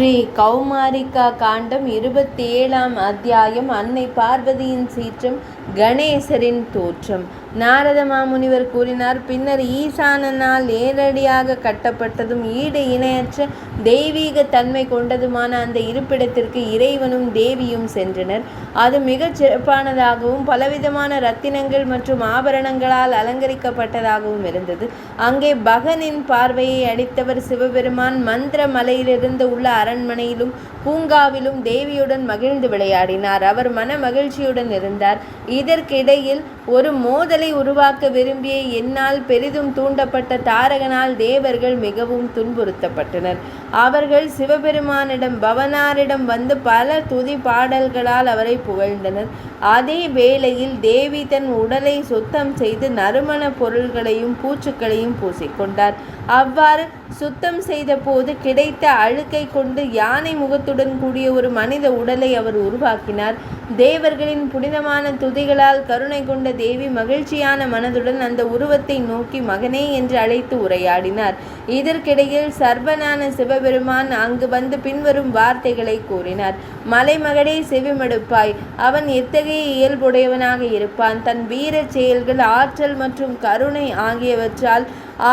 ஸ்ரீ கௌமாரிகா காண்டம் 27ஆம் அத்தியாயம். அன்னை பார்வதியின் சீற்றம், கணேசரின் தோற்றம். நாரத மாமுனிவர் கூறினார். பின்னர் ஈசானனால் நேரடியாக கட்டப்பட்டதும் ஈடு இணையற்ற தெய்வீக தன்மை கொண்டதுமான அந்த இருப்பிடத்திற்கு இறைவனும் தேவியும் சென்றனர். அது மிகச் சிறப்பானதாகவும் பலவிதமான ரத்தினங்கள் மற்றும் ஆபரணங்களால் அலங்கரிக்கப்பட்டதாகவும் இருந்தது. அங்கே பகனின் பார்வையை அளித்தவர் சிவபெருமான் மந்திர மலையிலிருந்து உள்ள அரண்மனையிலும் பூங்காவிலும் தேவியுடன் மகிழ்ந்து விளையாடினார். அவர் மன மகிழ்ச்சியுடன் இருந்தார். இதற்கிடையில் ஒரு மோதலை உருவாக்க விரும்பிய என்னால் பெரிதும் தூண்டப்பட்ட தாரகனால் தேவர்கள் மிகவும் துன்புறுத்தப்பட்டனர். அவர்கள் சிவபெருமானிடம் பவனாரிடம் வந்து பல துதி பாடல்களால் அவரை புகழ்ந்தனர். அதே வேளையில் தேவி தன் உடலை சுத்தம் செய்து நறுமண பொருள்களையும் பூச்சுக்களையும் பூசிக்கொண்டார். அவ்வாறு சுத்தம் செய்த போது கிடைத்த அழுக்கை கொண்டு யானை முகத்துடன் கூடிய ஒரு மனித உடலை அவர் உருவாக்கினார். தேவர்களின் புனிதமான துதிகளால் கருணை கொண்ட தேவி மகிழ்ச்சியான மனதுடன் அந்த உருவத்தை நோக்கி மகனே என்று அழைத்து உரையாடினார். இதற்கிடையில் சர்வனான சிவபெருமான் அங்கு வந்து பின்வரும் வார்த்தைகளை கூறினார். மலைமகனே, செவிமடுப்பாய். அவன் எத்தகைய இயல்புடையவனாக இருப்பான்? தன் வீரச் செயல்கள், ஆற்றல் மற்றும் கருணை ஆகியவற்றால்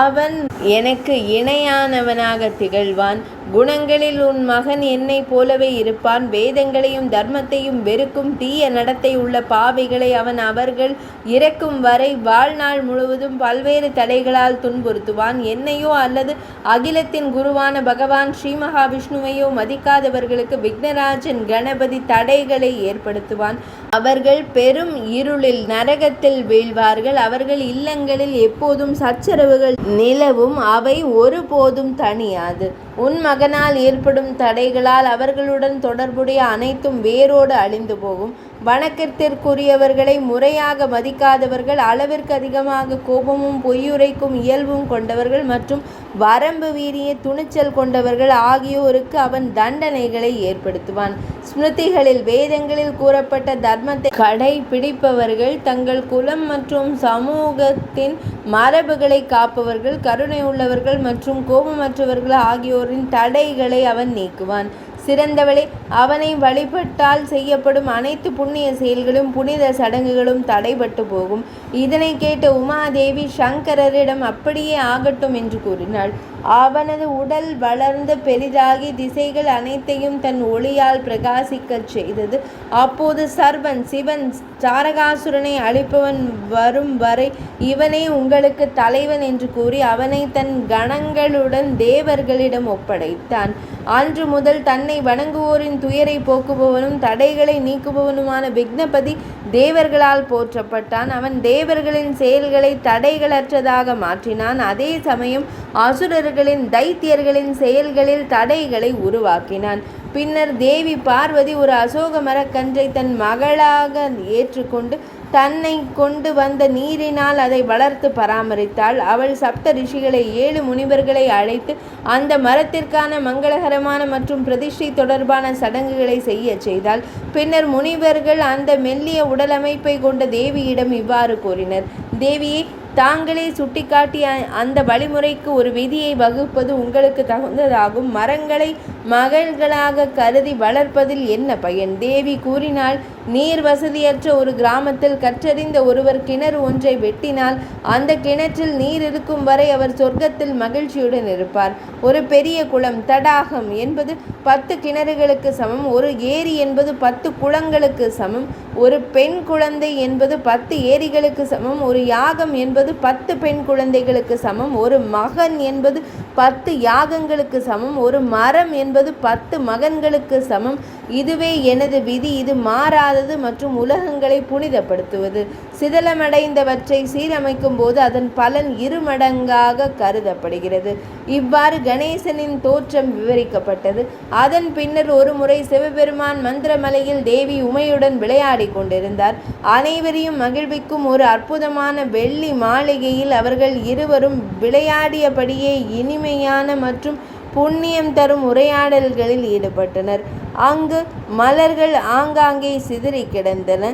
அவன் எனக்கு இணையானவனாக திகழ்வான். குணங்களில் உன் மகன் என்னைப் போலவே இருப்பான். வேதங்களையும் தர்மத்தையும் வெறுக்கும் தீய நடத்தை உள்ள பாவிகளை அவன் அவர்கள் இறக்கும் வரை வாழ்நாள் முழுவதும் பல்வேறு தடைகளால் துன்புறுத்துவான். என்னையோ அல்லது அகிலத்தின் குருவான பகவான் ஸ்ரீ மகாவிஷ்ணுவையோ மதிக்காதவர்களுக்கு விக்னராஜன் கணபதி தடைகளை ஏற்படுத்துவான். அவர்கள் பெரும் இருளில் நரகத்தில் வீழ்வார்கள். அவர்கள் இல்லங்களில் எப்போதும் சச்சரவுகள் நிலவும். அவை ஒருபோதும் தணியாது. உன் மகனால் ஏற்படும் தடைகளால் அவர்களுடன் தொடர்புடைய அனைத்தும் வேரோடு அழிந்து போகும். வணக்கத்திற்குரியவர்களை முறையாக மதிக்காதவர்கள், அளவிற்கு அதிகமாக கோபமும் பொய்யுரைக்கும் இயல்பும் கொண்டவர்கள் மற்றும் வரம்பு வீரிய துணிச்சல் கொண்டவர்கள் ஆகியோருக்கு அவன் தண்டனைகளை ஏற்படுத்துவான். ஸ்மிருதிகளில் வேதங்களில் கூறப்பட்ட தர்மத்தை கடைபிடிப்பவர்கள், தங்கள் குலம் மற்றும் சமூகத்தின் மரபுகளை காப்பவர்கள், கருணை உள்ளவர்கள் மற்றும் கோபமற்றவர்கள் ஆகியோரின் தடைகளை அவன் நீக்குவான். சிறந்தவளே, அவனை வழிபட்டால் செய்யப்படும் அனைத்து புண்ணிய செயல்களும் புனித சடங்குகளும் தடைபட்டு போகும். இதனை கேட்ட உமாதேவி சங்கரரிடம் அப்படியே ஆகட்டும் என்று கூறினாள். அவனது உடல் வளர்ந்து பெரிதாகி திசைகள் அனைத்தையும் தன் ஒளியால் பிரகாசிக்கச் செய்தது. அப்போது சர்வன் சிவன் தாரகாசுரனை அழிப்பவன் வரும் வரை இவனே உங்களுக்கு தலைவன் என்று கூறி அவனை தன் கணங்களுடன் தேவர்களிடம் ஒப்படைத்தான். அன்று முதல் தன்னை வணங்குவோரின் துயரை போக்குபவனும் தடைகளை நீக்குபவனுமான விக்னபதி தேவர்களால் போற்றப்பட்டான். அவன் தேவர்களின் செயல்களை தடைகளற்றதாக மாற்றினான். அதே சமயம் அசுரர்களின் தைத்தியர்களின் செயல்களில் தடைகளை உருவாக்கினான். பின்னர் தேவி பார்வதி ஒரு அசோக மரக்கன்றை தன் மகளாக ஏற்றுக்கொண்டு தன்னை கொண்டு வந்த நீரினால் அதை வளர்த்து பராமரித்தாள். அவள் சப்த ரிஷிகளை 7 முனிவர்களை அழைத்து அந்த மரத்திற்கான மங்களகரமான மற்றும் பிரதிஷ்டை தொடர்பான சடங்குகளை செய்ய செய்தாள். பின்னர் முனிவர்கள் அந்த மெல்லிய உடலமைப்பை கொண்ட தேவியிடம் இவ்வாறு கூறினர். தேவியே, தாங்களே சுட்டிக்காட்டிய அந்த வழிமுறைக்கு ஒரு விதியை வகுப்பது உங்களுக்கு தகுந்ததாகும். மரங்களை மகள்களாக கருதி வளர்ப்பதில் என்ன பயன்? தேவி கூறினாள். நீர் வசதியற்ற ஒரு கிராமத்தில் கற்றறிந்த ஒருவர் கிணறு ஒன்றை வெட்டினால் அந்த கிணற்றில் நீர் இருக்கும் வரை அவர் சொர்க்கத்தில் மகிழ்ச்சியுடன் இருப்பார். ஒரு பெரிய குளம், தடாகம் என்பது 10 கிணறுகளுக்கு சமம். ஒரு ஏரி என்பது 10 குளங்களுக்கு சமம். ஒரு பெண் குழந்தை என்பது 10 ஏரிகளுக்கு சமம். ஒரு யாகம் என்பது 10 பெண் குழந்தைகளுக்கு சமம். ஒரு மகன் என்பது 10 யாகங்களுக்கு சமம். ஒரு மரம் என்பது 10 மகன்களுக்கு சமம். இதுவே எனது விதி. இது மாறாதது மற்றும் உலகங்களை புனிதப்படுத்துவது. சிதலமடைந்தவற்றை சீரமைக்கும் போது அதன் பலன் 2 மடங்காக கருதப்படுகிறது. இவ்வாறு கணேசனின் தோற்றம் விவரிக்கப்பட்டது. அதன் பின்னர் ஒரு முறை சிவபெருமான் மந்திரமலையில் தேவி உமையுடன் விளையாடி கொண்டிருந்தார். அனைவரையும் மகிழ்விக்கும் ஒரு அற்புதமான வெள்ளி மாளிகையில் அவர்கள் இருவரும் விளையாடியபடியே இனிமையான மற்றும் புண்ணியம் தரும் உரையாடல்களில் ஈடுபட்டனர். அங்கு மலர்கள் ஆங்காங்கே சிதறி கிடந்தன.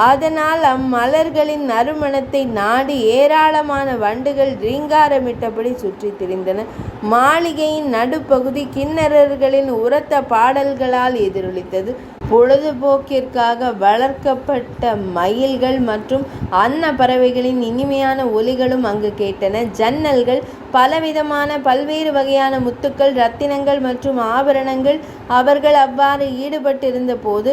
அதனால் அம்மலர்களின் நறுமணத்தை நாடி ஏராளமான வண்டுகள் ரீங்காரமிட்டபடி சுற்றி திரிந்தன. மாளிகையின் நடுப்பகுதி கிண்ணறர்களின் உரத்த பாடல்களால் எதிரொலித்தது. பொழுதுபோக்கிற்காக வளர்க்கப்பட்ட மயில்கள் மற்றும் அன்ன பறவைகளின் இனிமையான ஒலிகளும் அங்கு கேட்டன. ஜன்னல்கள் பலவிதமான பல்வேறு வகையான முத்துக்கள், இரத்தினங்கள் மற்றும் ஆபரணங்கள். அவர்கள் அவ்வாறு ஈடுபட்டிருந்த போது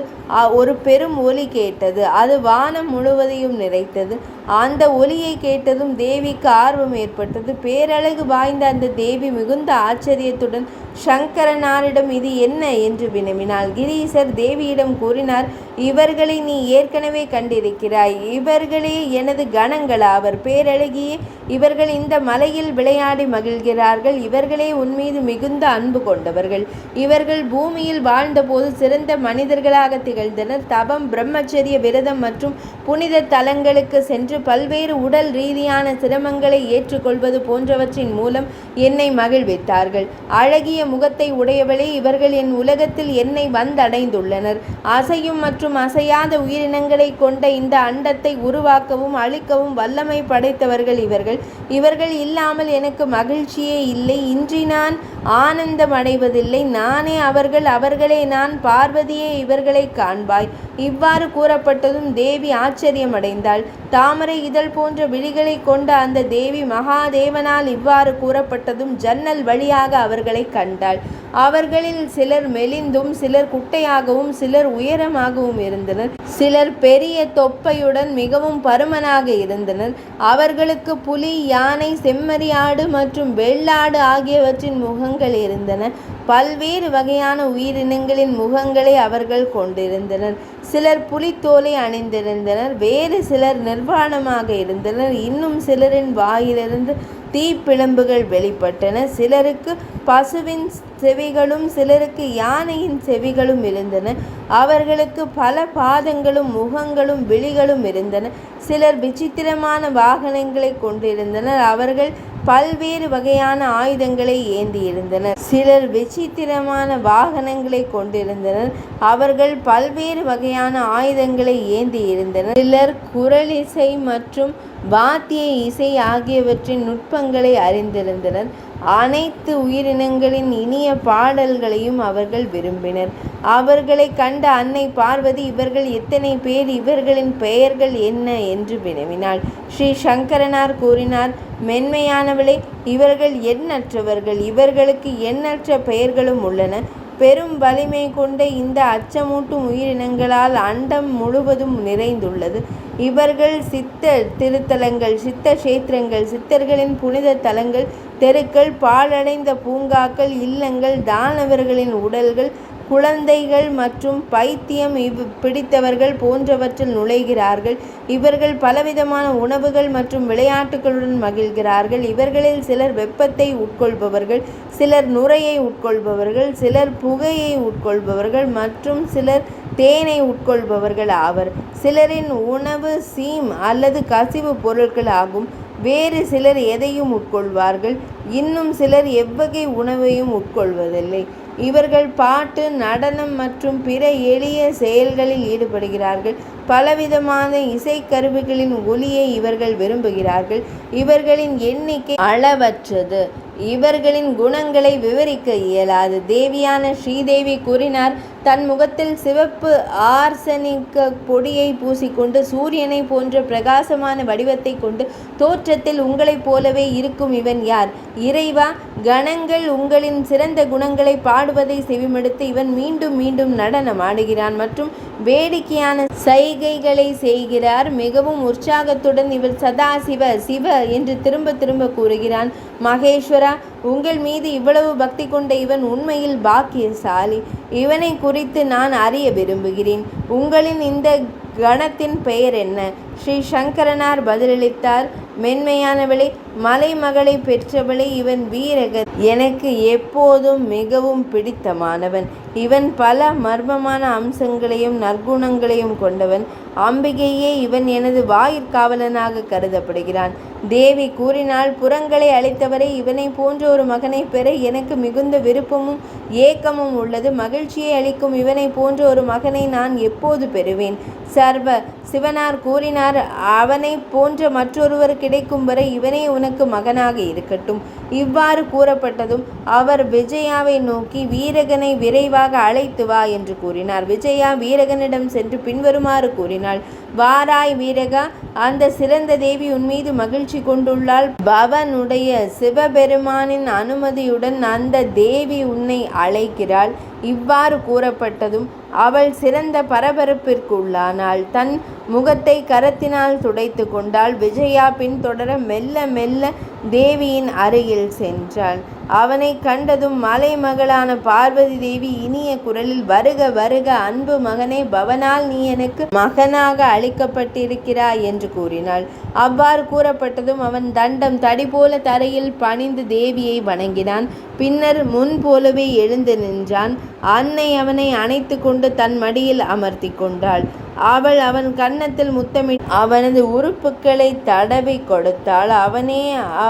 ஒரு பெரும் ஒலி கேட்டது. அது வானம் முழுவதையும் நிறைத்தது. அந்த ஒலியை கேட்டதும் தேவிக்கு ஆர்வம் ஏற்பட்டது. பேரழகு வாய்ந்த அந்த தேவி மிகுந்த ஆச்சரியத்துடன் சங்கரனாரிடம் இது என்ன என்று வினவினாள். கிரீசர் தேவியிடம் கூறினார், இவர்களை நீ ஏற்கனவே கண்டிருக்கிறாய். இவர்களே எனது கணங்களாவர். பேரழகியே, இவர்கள் இந்த மலையில் விளையாடி மகிழ்கிறார்கள். இவர்களே உன்மீது மிகுந்த அன்பு கொண்டவர்கள். இவர்கள் பூமியில் வாழ்ந்தபோது சிறந்த மனிதர்களாக திகழ்ந்தனர். தபம், பிரம்மச்சரிய விரதம் மற்றும் புனித தலங்களுக்கு சென்று பல்வேறு உடல் ரீதியான சிரமங்களை ஏற்றுக்கொள்வது போன்றவற்றின் மூலம் என்னை மகிழ்வித்தார்கள். அழகிய முகத்தை உடையவளே, இவர்கள் என் உலகத்தில் என்னை வந்தடைந்துள்ளனர். அசையும் மற்றும் அசையாத உயிரினங்களை கொண்ட இந்த அண்டத்தை உருவாக்கவும் அழிக்கவும் வல்லமை படைத்தவர்கள் இவர்கள். இவர்கள் இல்லாமல் எனக்கு மகிழ்ச்சியே இல்லை. இன்றி நான் ஆனந்தம் அடைவதில்லை. நானே அவர்கள், அவர்களே நான். பார்வதியே, இவர்களை காண்பாய். இவ்வாறு கூறப்பட்டதும் தேவி ஆச்சரியமடைந்தாள். தாமரை இதழ் போன்ற விழிகளை கொண்ட அந்த தேவி மகாதேவனால் இவ்வாறு கூறப்பட்டதும் ஜன்னல் வழியாக அவர்களை கண்டாள். அவர்களில் சிலர் மெலிந்தும் சிலர் குட்டையாகவும் சிலர் உயரமாகவும் இருந்தனர். சிலர் பெரிய தொப்பையுடன் மிகவும் பருமனாக இருந்தனர். அவர்களுக்கு புலி, யானை, செம்மறியாடு மற்றும் வெள்ளாடு ஆகியவற்றின் முகங்கள் இருந்தன. பல்வேறு வகையான உயிரினங்களின் முகங்களை அவர்கள் கொண்டிருந்தனர். சிலர் புலித்தோலை அணிந்திருந்தனர். வேறு சிலர் நிர்வாணமாக இருந்தனர். இன்னும் சிலரின் வாயிலிருந்து தீப்பிழம்புகள் வெளிப்பட்டன. சிலருக்கு பசுவின் செவிகளும் சிலருக்கு யானையின் செவிகளும் இருந்தன. அவர்களுக்கு பல பாதங்களும் முகங்களும் விழிகளும் இருந்தன. சிலர் விசித்திரமான வாகனங்களை கொண்டிருந்தனர். அவர்கள் பல்வேறு வகையான ஆயுதங்களை ஏந்தியிருந்தனர். சிலர் விசித்திரமான வாகனங்களை கொண்டிருந்தனர். அவர்கள் பல்வேறு வகையான ஆயுதங்களை ஏந்தியிருந்தனர். சிலர் குரலிசை மற்றும் வாத்திய இசை ஆகியவற்றின் நுட்பங்களை அறிந்திருந்தனர். அனைத்து உயிரினங்களின் இனிய பாடல்களையும் அவர்கள் விரும்பினர். அவர்களை கண்ட அன்னை பார்வதி, இவர்கள் எத்தனை பேர், இவர்களின் பெயர்கள் என்ன என்று வினவினாள். ஸ்ரீ சங்கரனார் கூறினார், மென்மையானவளே, இவர்கள் எண்ணற்றவர்கள். இவர்களுக்கு எண்ணற்ற பெயர்களும் உள்ளன. பெரும் வலிமை கொண்ட இந்த அச்சமூட்டும் உயிரினங்களால் அண்டம் முழுவதும் நிறைந்துள்ளது. இவர்கள் சித்த திருத்தலங்கள், சித்த கஷேத்திரங்கள், சித்தர்களின் புனித தலங்கள், தெருக்கள், பாழடைந்த பூங்காக்கள், இல்லங்கள், தானவர்களின் உடல்கள், குழந்தைகள் மற்றும் பைத்தியம் பிடித்தவர்கள் போன்றவற்றில் நுழைகிறார்கள். இவர்கள் பலவிதமான உணவுகள் மற்றும் விளையாட்டுகளுடன் மகிழ்கிறார்கள். இவர்களில் சிலர் வெப்பத்தை உட்கொள்பவர்கள், சிலர் நுரையை உட்கொள்பவர்கள், சிலர் புகையை உட்கொள்பவர்கள் மற்றும் சிலர் தேனை உட்கொள்பவர்கள் ஆவர். சிலரின் உணவு சீம் அல்லது கசிவு பொருட்கள் ஆகும். வேறு சிலர் எதையும் உட்கொள்வார்கள். இன்னும் சிலர் எவ்வகை உணவையும் உட்கொள்வதில்லை. இவர்கள் பாட்டு, நடனம் மற்றும் பிற எளிய செயல்களில் ஈடுபடுகிறார்கள். பலவிதமான இசைக்கருவிகளின் ஒலியை இவர்கள் விரும்புகிறார்கள். இவர்களின் எண்ணிக்கை அளவற்றது. இவர்களின் குணங்களை விவரிக்க இயலாது. தேவியான ஸ்ரீதேவி கூறினார், தன் முகத்தில் சிவப்பு ஆர்சனிக்க பொடியை பூசிக்கொண்டு சூரியனை போன்ற பிரகாசமான வடிவத்தை கொண்டு தோற்றத்தில் உங்களைப் போலவே இருக்கும் இவன் யார்? இறைவா, கணங்கள் உங்களின் சிறந்த குணங்களை பாடுவதை செவிமடுத்து இவன் மீண்டும் மீண்டும் நடனம் ஆடுகிறான் மற்றும் வேடிக்கையான சைகைகளை செய்கிறார். மிகவும் உற்சாகத்துடன் இவர் சதா சிவ சிவ என்று திரும்ப திரும்ப கூறுகிறான். மகேஸ்வரா, உங்கள் மீது இவ்வளவு பக்தி கொண்ட இவன் உண்மையில் பாக்கியசாலி. இவனை குறித்து நான் அறிய விரும்புகிறேன். உங்களின் இந்த கணத்தின் பெயர் என்ன? ஸ்ரீ சங்கரனார் பதிலளித்தார், மென்மையானவளே, மலைமகளை பெற்றவளே, இவன் வீரகன் எனக்கு எப்போதும் மிகவும் பிடித்தமானவன். இவன் பல மர்மமான அம்சங்களையும் நற்குணங்களையும் கொண்டவன். அம்பிகையே இவன் எனது வாயிற்காவலனாக கருதப்படுகிறான். தேவி கூறினாள், புறங்களை அளித்தவரை இவனை போன்ற ஒரு மகனை பெற எனக்கு மிகுந்த விருப்பமும் ஏக்கமும் உள்ளது. மகிழ்ச்சியை அளிக்கும் இவனை போன்ற ஒரு மகனை நான் எப்போது பெறுவேன்? சர்வ சிவனார் கூறினார், அவனை போன்ற மற்றொருவர் கிடைக்கும் வரை இவனே உனக்கு மகனாக இருக்கட்டும். இவ்வாறு கூறப்பட்டதும் அவர் விஜயாவை நோக்கி, வீரகனை விரைவாக அழைத்து வா என்று கூறினார். விஜயா வீரகனிடம் சென்று பின்வருமாறு கூறினாள். வாராய் வீரகா, அந்த சிறந்த தேவி உன்மீது மகிழ்ச்சி கொண்டுள்ளாள். பவனுடைய சிவபெருமானின் அனுமதியுடன் அந்த தேவி உன்னை அழைக்கிறாள். இவ்வாறு கூறப்பட்டதும் அவள் சிறந்த பரபரப்பிற்கு உள்ளானாள். தன் முகத்தை கரத்தினால் துடைத்து கொண்டாள். விஜயா பின்தொடர மெல்ல மெல்ல தேவியின் அருகில் சென்றாள். அவனை கண்டதும் மலைமகளான பார்வதி தேவி இனிய குரலில், வருக வருக அன்பு மகனே, பவனால் நீ எனக்கு மகனாக அளிக்கப்பட்டிருக்கிறாய் என்று கூறினாள். அவ்வாறு கூறப்பட்டதும் அவன் தண்டம் தடி போல தரையில் பணிந்து தேவியை வணங்கினான். பின்னர் முன் போலவே எழுந்து நின்றான். அன்னை அவனை அணைத்து கொண்டு தன் மடியில் அமர்த்தி கொண்டாள். அவள் அவன் கன்னத்தில் முத்தமிட்டு அவனது உறுப்புகளை தடவி கொடுத்தாள்.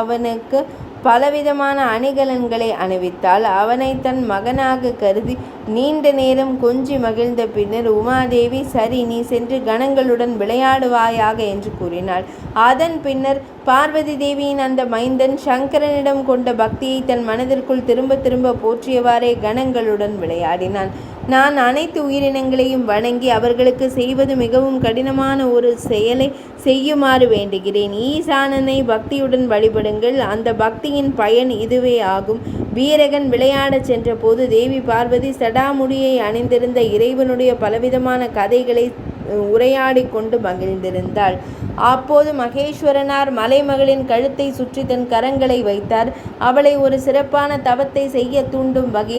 அவனுக்கு பலவிதமான அணிகலன்களை அணிவித்தாள். அவனை தன் மகனாக கருதி நீண்ட நேரம் கொஞ்சி மகிழ்ந்த பின்னர் உமாதேவி, சரி, நீ சென்று கணங்களுடன் விளையாடுவாயாக என்று கூறினாள். அதன் பின்னர் பார்வதி தேவியின் அந்த மைந்தன் சங்கரனிடம் கொண்ட பக்தியை தன் மனதிற்குள் திரும்ப திரும்ப போற்றியவாறே கணங்களுடன் விளையாடினான். நான் அனைத்து உயிரினங்களையும் வணங்கி அவர்களுக்கு செய்வது மிகவும் கடினமான ஒரு செயலை செய்யுமாறு வேண்டுகிறேன். ஈசானனை பக்தியுடன் வழிபடுங்கள். அந்த பக்தியின் பயன் இதுவே ஆகும். வீரகன் விளையாடச் சென்ற போது தேவி பார்வதி சடாமுடியை அணிந்திருந்த இறைவனுடைய பலவிதமான கதைகளை உரையாடி கொண்டு மகிழ்ந்திருந்தாள். அப்போது மகேஸ்வரனார் மலைமகளின் கழுத்தை சுற்றி தன் கரங்களை வைத்தார். அவளை ஒரு சிறப்பான தவத்தை செய்ய தூண்டும் வகை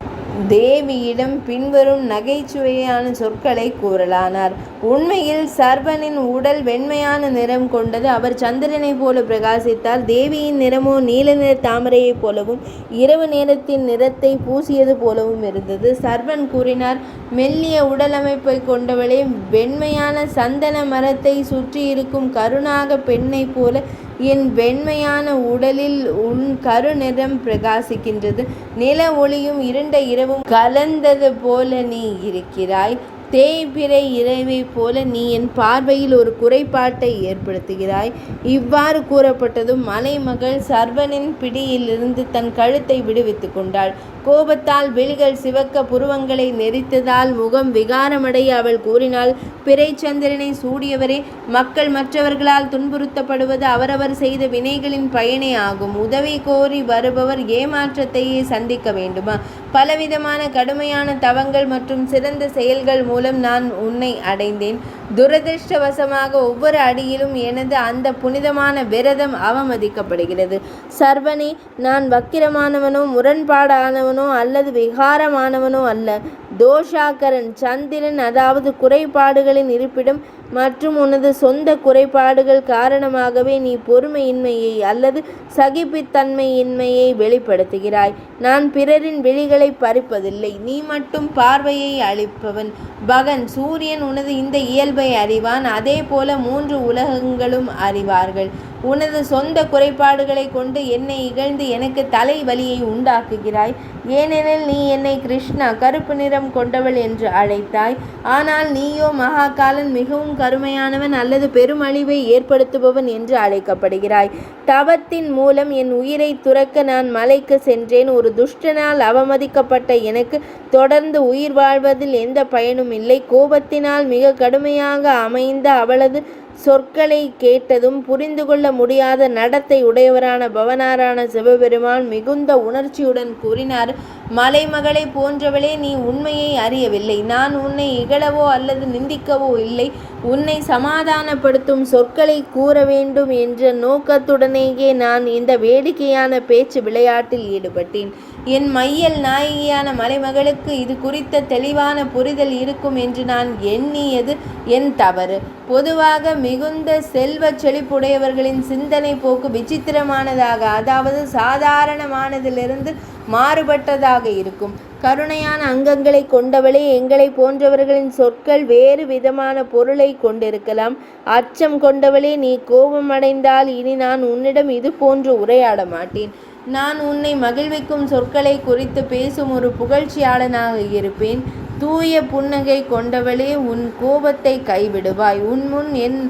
தேவியிடம் பின்வரும் நகைச்சுவையான சொற்களை கூறலானார். உண்மையில் சர்வனின் உடல் வெண்மையான நிறம் கொண்டது. அவர் சந்திரனை போல பிரகாசித்தார். தேவியின் நிறமோ நீல நிற தாமரையைப் போலவும் இரவு நேரத்தின் நிறத்தை பூசியது போலவும் இருந்தது. சர்வன் கூறினார், மெல்லிய உடல் அமைப்பை கொண்டவளே, வெண்மையான சந்தன மரத்தை சுற்றி இருக்கும் கருணாக பெண்ணை போல என் வெண்மையான உடலில் உன் கருநிறம் பிரகாசிக்கின்றது. நில ஒளியும் இருண்ட இரவும் கலந்தது போல நீ இருக்கிறாய். தேய்பிறை இறைவை போல நீ என் பார்வையில் ஒரு குறைபாட்டை ஏற்படுத்துகிறாய். இவ்வாறு கூறப்பட்டதும் மலைமகள் சர்வனின் பிடியிலிருந்து தன் கழுத்தை விடுவித்து கொண்டாள். கோபத்தால் விழிகள் சிவக்க புருவங்களை நெரித்ததால் முகம் விகாரமடைய அவள் கூறினாள், பிறைச்சந்திரனை சூடியவரே, மக்கள் மற்றவர்களால் துன்புறுத்தப்படுவது அவரவர் செய்த வினைகளின் பயனே ஆகும். உதவி கோரி வருபவர் ஏமாற்றத்தையே சந்திக்க வேண்டுமா? பலவிதமான கடுமையான தவங்கள் மற்றும் சிறந்த செயல்கள் மூலம் நான் உன்னை அடைந்தேன். துரதிருஷ்டவசமாக ஒவ்வொரு அடியிலும் எனது அந்த புனிதமான விரதம் அவமதிக்கப்படுகிறது. சர்வனே, நான் வக்கிரமானவனோ முரண்பாடானவனோ அல்லது விகாரமானவனோ அல்ல. தோஷாக்கரன் சந்திரன், அதாவது குறைபாடுகளின் இருப்பிடம் மற்றும் உனது சொந்த குறைபாடுகள் காரணமாகவே நீ பொறுமையின்மையை அல்லது சகிப்புத்தன்மையின்மையை வெளிப்படுத்துகிறாய். நான் பிறரின் விழிகளை பறிப்பதில்லை. நீ மட்டும் பார்வையை அளிப்பவன். பகன் சூரியன் உனது இந்த இயல்பை அறிவான். அதே போல 3 உலகங்களும் அறிவார்கள். உனது சொந்த குறைபாடுகளை கொண்டு என்னை இகழ்ந்து எனக்கு தலை வலியை உண்டாக்குகிறாய். ஏனெனில் நீ என்னை கிருஷ்ணா, கருப்பு நிறம் கொண்டவள் என்று அழைத்தாய். ஆனால் நீயோ மகாகாலன், மிகவும் கருமையானவன் அல்லது பெருமழிவை ஏற்படுத்துபவன் என்று அழைக்கப்படுகிறாய். தவத்தின் மூலம் என் உயிரை துறக்க நான் மலைக்கு சென்றேன். ஒரு துஷ்டனால் அவமதிக்கப்பட்ட எனக்கு தொடர்ந்து உயிர் வாழ்வதில் எந்த பயனும் இல்லை. கோபத்தினால் மிக கடுமையாக அமைந்த அவளது சொற்களை கேட்டதும் புரிந்து கொள்ள முடியாத நடத்தை உடையவரான பவனாரான சிவபெருமான் மிகுந்த உணர்ச்சியுடன் கூறினார், மலைமகளை போன்றவளே, நீ உண்மையை அறியவில்லை. நான் உன்னை இகழவோ அல்லது நிந்திக்கவோ இல்லை. உன்னை சமாதானப்படுத்தும் சொற்களை கூற வேண்டும் என்ற நோக்கத்துடனேயே நான் இந்த வேடிக்கையான பேச்சு விளையாட்டில் ஈடுபட்டேன். என் மையல் நாயகியான மலைமகளுக்கு இது குறித்த தெளிவான புரிதல் இருக்கும் என்று நான் எண்ணியது என் தவறு. பொதுவாக மிகுந்த செல்வச் செழிப்புடையவர்களின் சிந்தனை போக்கு விசித்திரமானதாக, அதாவது சாதாரணமானதிலிருந்து மாறுபட்டதாக இருக்கும். கருணையான அங்கங்களை கொண்டவளே, எங்களை போன்றவர்களின் சொற்கள் வேறு விதமான பொருளை கொண்டிருக்கலாம். அச்சம் கொண்டவளே, நீ கோபமடைந்தால் இனி நான் உன்னிடம் இது போன்று உரையாட மாட்டேன். நான் உன்னை மகிழ்விக்கும் சொற்களை குறித்து பேசும் ஒரு புகழ்ச்சியாளனாக இருப்பேன். தூய புன்னகை கொண்டவளே, உன் கோபத்தை கைவிடுவாய். உன் முன் என்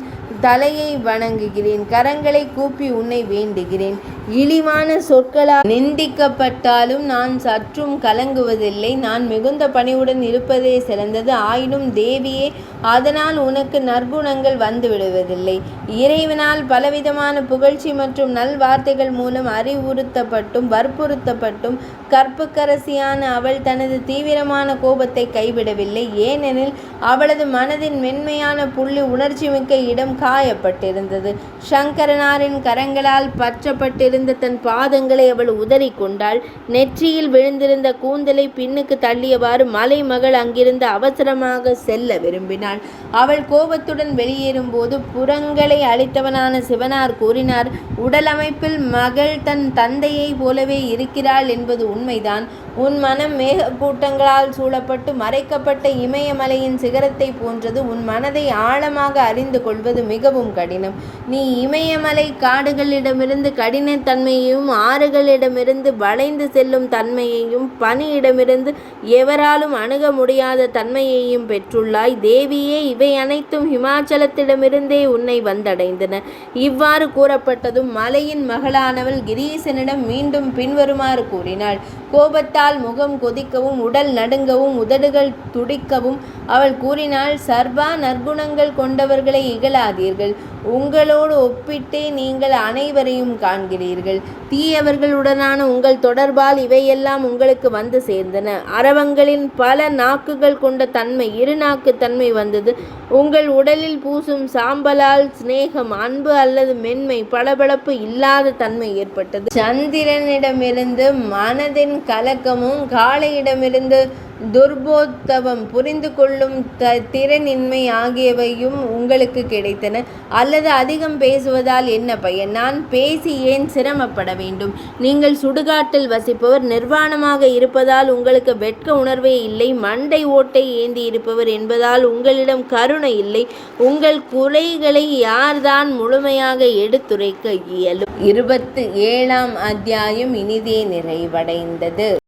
தலையை வணங்குகிறேன், கரங்களை கூப்பி உன்னை வேண்டுகிறேன். இழிவான சொற்களால் நிந்திக்கப்பட்டாலும் நான் சற்றும் கலங்குவதில்லை. நான் மிகுந்த பணிவுடன் இருப்பதே சிறந்தது. ஆயினும் தேவியே, அதனால் உனக்கு நற்குணங்கள் வந்துவிடுவதில்லை. இறைவனால் பலவிதமான புகழ்ச்சி மற்றும் நல்வார்த்தைகள் மூலம் அறிவுறுத்தப்பட்டும் வற்புறுத்தப்பட்டும் கற்புக்கரசியான அவள் தனது தீவிரமான கோபத்தை கைவிடவில்லை. ஏனெனில் அவளது மனதின் மென்மையான புள்ளி உணர்ச்சிமிக்க இடம் காயப்பட்டிருந்தது. சங்கரனாரின் கரங்களால் பற்றப்பட்டிருந்த தன் பாதங்களை அவள் உதறி கொண்டாள். நெற்றியில் விழுந்திருந்த கூந்தலை பின்னுக்கு தள்ளியவாறு மலைமகள் அங்கிருந்து அவசரமாக செல்ல விரும்பினாள். அவள் கோபத்துடன் வெளியேறும் போது புறங்களை அளித்தவனான சிவனார் கூறினார், உடலமைப்பில் மகள் தன் தந்தையை போலவே இருக்கிறாள் என்பது உண்மைதான். உன் மனம் மேகக்கூட்டங்களால் சூழப்பட்டு மறைக்கப்பட்ட இமயமலையின் சிகரத்தை போன்றது. உன் மனதை ஆழமாக அறிந்து கொள்வது மிகவும் கடினம். நீ இமயமலை காடுகளிடமிருந்து கடினத்தன்மையையும் ஆறுகளிடமிருந்து வளைந்து செல்லும் தன்மையையும் பனியிடமிருந்து எவராலும் அணுக முடியாத தன்மையையும் பெற்றுள்ளாய். தேவியே, இவை அனைத்தும் ஹிமாச்சலத்திடமிருந்தே உன்னை வந்தடைந்தன. இவ்வாறு கூறப்பட்டதும் மலையின் மகளானவள் கிரீசனிடம் மீண்டும் பின்வருமாறு கூறினாள். கோபத்தால் முகம் கொதிக்கவும் உடல் நடுங்கவும் உதடுகள் துடிக்கவும் அவள் கூறினாள், சர்வா நற்குணங்கள் கொண்டவர்களை இகழாதீர்கள். உங்களோடு ஒப்பிட்டே நீங்கள் அனைவரையும் காண்கிறீர்கள். தீயவர்களுடனான உங்கள் தொடர்பால் இவையெல்லாம் உங்களுக்கு வந்து சேர்ந்தன. அரவங்களின் பல நாக்குகள் கொண்ட தன்மை, இருநாக்கு தன்மை வந்தது. உங்கள் உடலில் பூசும் சாம்பலால் சிநேகம், அன்பு அல்லது மென்மை, பளபளப்பு இல்லாத தன்மை ஏற்பட்டது. சந்திரனிடமிருந்து மனதின் கலக்கமும் காளையிடமிருந்து துர்போத்தவம், புரிந்து கொள்ளும் திறனின்மை ஆகியவையும் உங்களுக்கு கிடைத்தன. அல்லது அதிகம் பேசுவதால் என்ன பயன்? நான் பேசி ஏன் சிரமப்பட வேண்டும்? நீங்கள் சுடுகாட்டில் வசிப்பவர், நிர்வாணமாக இருப்பதால் உங்களுக்கு வெட்க உணர்வே இல்லை. மண்டை ஓட்டை ஏந்தி இருப்பவர் என்பதால் உங்களிடம் கருணை இல்லை. உங்கள் குறைகளை யார்தான் முழுமையாக எடுத்துரைக்க இயலும்? 27ஆம் அத்தியாயம் இனிதே நிறைவடைந்தது.